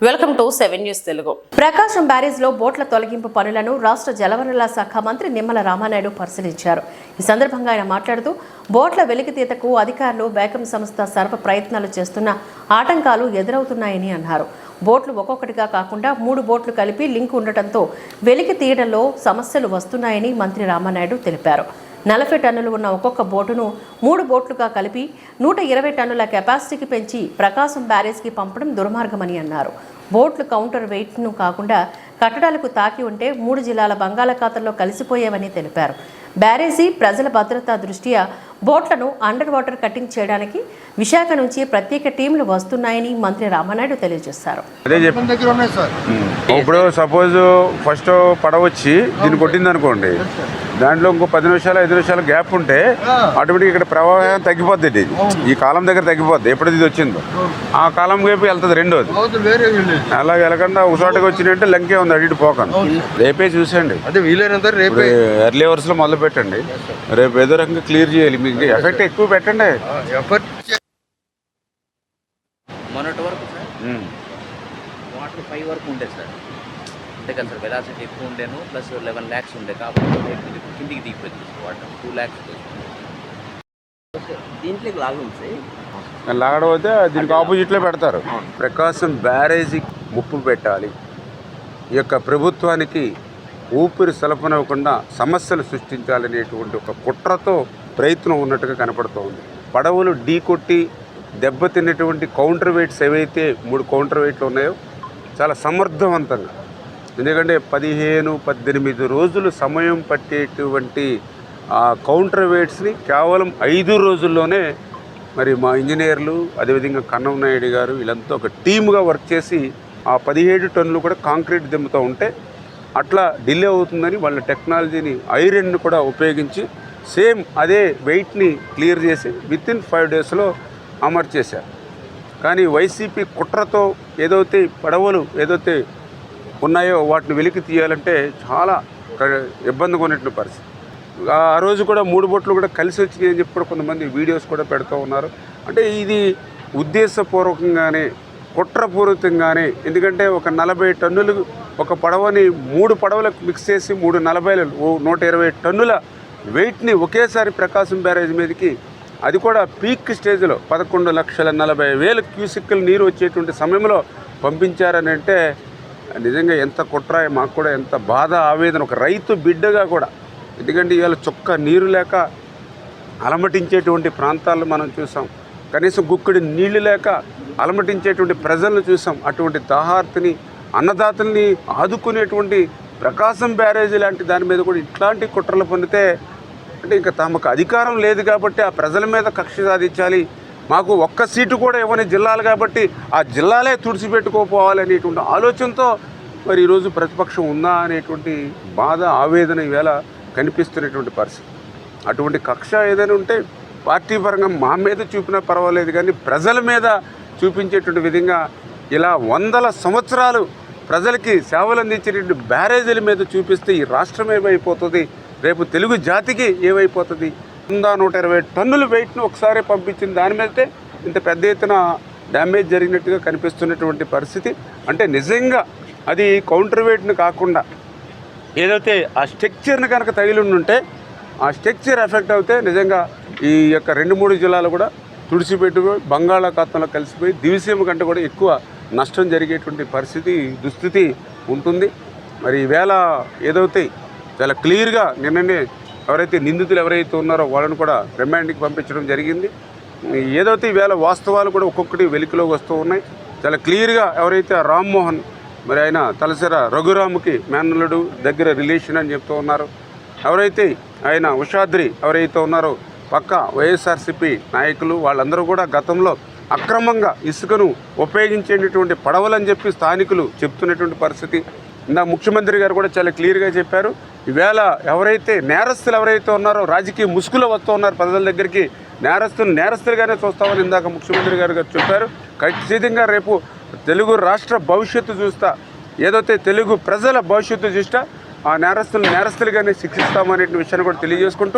Welcome to 7 news Telugu. Prakasam barrage లో బోట్ల తొలగింపు పనులను రాష్ట్ర జలవనరుల శాఖ మంత్రి నిమ్మల రామానాయుడు పరిశీలించారు. ఈ సందర్భంగా ఆయన మాట్లాడుతూ బోట్ల వెలికితీతకు అధికారులు బేకం సంస్థ సర్వ ప్రయత్నాలు చేస్తున్న ఆటంకాలు ఎదురవుతున్నాయని అన్నారు. బోట్లు ఒక్కొక్కటిగా కాకుండా 3 బోట్లు కలిపి లింక్ ఉండటంతో వెలికి తీయడంలో సమస్యలు వస్తున్నాయని మంత్రి రామానాయుడు తెలిపారు. 40 టన్నులు ఉన్న ఒక్కొక్క బోటును 3 బోట్లుగా కలిపి 120 టన్నుల కెపాసిటీకి పెంచి ప్రకాశం బ్యారేజ్కి పంపడం దుర్మార్గమని అన్నారు. బోట్లు కౌంటర్ వెయిట్ను కాకుండా కట్టడాలకు తాకి ఉంటే 3 జిల్లాల బంగాళాఖాతంలో కలిసిపోయేవని తెలిపారు. బ్యారేజీ ప్రజల భద్రతా దృష్ట్యా బోట్లను అండర్ వాటర్ కట్టింగ్ చేయడానికి విశాఖ నుంచి ప్రత్యేక టీంలు వస్తున్నాయని మంత్రి రామానాయుడు తెలియజేశారు. ఇప్పుడు సపోజ్ ఫస్ట్ పడవ వచ్చి దీన్ని కొట్టింది అనుకోండి, దాంట్లో ఇంకో 10 నిమిషాలు 5 నిమిషాలు గ్యాప్ ఉంటే ఆటోమేటిక్ ఇక్కడ ప్రవాహం తగ్గిపోద్ది. ఈ కాలం దగ్గర తగ్గిపోద్ది. ఎప్పుడైతే ఇది వచ్చిందో ఆ కాలం వైపు వెళ్తుంది. రెండోది అలా వెళ్ళకుండా ఒకసారిగా వచ్చినట్టే లంకే ఉంది, అటు ఇటు పోకండి. రేపే చూసండి, ఎర్లీ అవర్స్ లో మొదలు పెట్టండి. రేపు ఏదో రకంగా క్లియర్ చేయాలి. మీకు ఎఫెక్ట్ ఎక్కువ పెట్టండి. మొన్నటి వరకు సార్ వాటర్ 5 వరకు ఉండే సార్, అంతే కదా సార్. వెలాసిటీ ఎక్కువ ఉండేను, ప్లస్ 11 lakhs ఉండే కాబట్టి కిందికి దిగిపోయింది వాటర్. 2 lakhs దీంట్లో లాగడం అయితే దీనికి ఆపోజిట్లో పెడతారు. ప్రకాశం బ్యారేజీ ముప్పు పెట్టాలి, ఈ యొక్క ప్రభుత్వానికి ఊపిరి సలపనివ్వకుండా సమస్యలు సృష్టించాలనేటువంటి ఒక కుట్రతో ప్రయత్నం ఉన్నట్టుగా కనపడుతోంది. పడవలు ఢీకొట్టి దెబ్బతిన్నటువంటి కౌంటర్ వెయిట్స్ ఏవైతే 3 కౌంటర్ వెయిట్లు ఉన్నాయో చాలా సమర్థవంతంగా, ఎందుకంటే 15-18 రోజులు సమయం పట్టేటువంటి ఆ కౌంటర్ వెయిట్స్ని కేవలం 5 రోజుల్లోనే మరి మా ఇంజనీర్లు అదేవిధంగా కన్నం నాయుడు గారు వీళ్ళంతా ఒక టీమ్గా వర్క్ చేసి ఆ 17 టన్నులు కూడా కాంక్రీట్ దిమ్ముతూ ఉంటే అట్లా డిలే అవుతుందని వాళ్ళ టెక్నాలజీని ఐరన్ను కూడా ఉపయోగించి సేమ్ అదే వెయిట్ని క్లియర్ చేసి వితిన్ 5 డేస్లో అమర్చేశారు. కానీ వైసీపీ కుట్రతో ఏదైతే పడవలు ఏదైతే ఉన్నాయో వాటిని వెలికి తీయాలంటే చాలా ఇబ్బందిగా ఉన్నటువంటి పరిస్థితి. ఆ రోజు కూడా 3 బోట్లు కూడా కలిసి వచ్చినాయి అని చెప్పి కూడా కొంతమంది వీడియోస్ కూడా పెడుతూ ఉన్నారు. అంటే ఇది ఉద్దేశపూర్వకంగానే కుట్రపూరితంగానే, ఎందుకంటే ఒక 40 టన్నులు ఒక పడవని 3 పడవలకు మిక్స్ చేసి 120 టన్నుల వెయిట్ని ఒకేసారి ప్రకాశం బ్యారేజ్ మీదకి, అది కూడా పీక్ స్టేజ్లో 11,40,000 క్యూసిక్లు నీరు వచ్చేటువంటి సమయంలో పంపించారని అంటే నిజంగా ఎంత కుట్ర, మాకు కూడా ఎంత బాధ ఆవేదన, ఒక రైతు బిడ్డగా కూడా. ఎందుకంటే ఇవాళ చుక్క నీరు లేక అలమటించేటువంటి ప్రాంతాలను మనం చూసాం. కనీసం గుక్కడి నీళ్లు లేక అలమటించేటువంటి ప్రజలను చూసాం. అటువంటి దాహార్తిని అన్నదాతల్ని ఆదుకునేటువంటి ప్రకాశం బ్యారేజీ లాంటి దాని మీద కూడా ఇట్లాంటి కుట్రలు పొందితే అంటే ఇంకా తమకు అధికారం లేదు కాబట్టి ఆ ప్రజల మీద కక్ష సాధించాలి, మాకు ఒక్క సీటు కూడా ఇవ్వని జిల్లాలు కాబట్టి ఆ జిల్లాలే తుడిచిపెట్టుకోపోవాలనేటువంటి ఆలోచనతో మరి ఈరోజు ప్రతిపక్షం ఉందా అనేటువంటి బాధ ఆవేదన ఈవేళ కనిపిస్తున్నటువంటి పరిస్థితి. అటువంటి కక్ష ఏదైనా ఉంటే పార్టీ పరంగా మా మీద చూపినా పర్వాలేదు, కానీ ప్రజల మీద చూపించేటువంటి విధంగా ఇలా 100 సంవత్సరాలు ప్రజలకి సేవలు అందించేటువంటి బ్యారేజీల మీద చూపిస్తే ఈ రాష్ట్రం ఏమైపోతుంది, రేపు తెలుగు జాతికి ఏమైపోతుంది. 120 టన్నుల వెయిట్ను ఒకసారి పంపించిన దాని మీదే ఇంత పెద్ద ఎత్తున డ్యామేజ్ జరిగినట్టుగా కనిపిస్తున్నటువంటి పరిస్థితి. అంటే నిజంగా అది కౌంటర్ వెయిట్ను కాకుండా ఏదైతే ఆ స్ట్రక్చర్ని కనుక తగిలి ఉంటే ఆ స్ట్రక్చర్ ఎఫెక్ట్ అవుతే నిజంగా ఈ యొక్క 2-3 జిల్లాలు కూడా తుడిచిపెట్టుకుపోయి బంగాళాఖాతంలో కలిసిపోయి దివిసీమ కంటే కూడా ఎక్కువ నష్టం జరిగేటువంటి పరిస్థితి దుస్థితి ఉంటుంది. మరి ఈవేళ ఏదైతే చాలా క్లియర్గా నిన్ననే ఎవరైతే నిందితులు ఎవరైతే ఉన్నారో వాళ్ళని కూడా రిమాండ్కి పంపించడం జరిగింది. ఏదైతే ఈవేళ వాస్తవాలు కూడా ఒక్కొక్కటి వెలికిలోకి వస్తూ ఉన్నాయి. చాలా క్లియర్గా ఎవరైతే రామ్మోహన్, మరి ఆయన తలసర రఘురాముకి మేనల్లుడు దగ్గర రిలేషన్ అని చెప్తూ ఉన్నారు. ఎవరైతే ఆయన ఉషాద్రి ఎవరైతే ఉన్నారో పక్క వైఎస్ఆర్సీపీ నాయకులు వాళ్ళందరూ కూడా గతంలో అక్రమంగా ఇసుకను ఉపయోగించేటటువంటి పడవలని చెప్పి స్థానికులు చెప్తున్నటువంటి పరిస్థితి. ఇందా ముఖ్యమంత్రి గారు కూడా చాలా క్లియర్గా చెప్పారు. ఈవేళ ఎవరైతే నేరస్తులు ఎవరైతే ఉన్నారో రాజకీయ ముసుగులో వస్తూ ఉన్నారు ప్రజల దగ్గరికి, నేరస్తులుగానే చూస్తామని ఇందాక ముఖ్యమంత్రి గారు చెప్పారు. ఖచ్చితంగా రేపు తెలుగు రాష్ట్ర భవిష్యత్తు చూస్తా, ఏదైతే తెలుగు ప్రజల భవిష్యత్తు చూస్తా ఆ నేరస్తులుగానే శిక్షిస్తామనే విషయాన్ని కూడా తెలియజేసుకుంటూ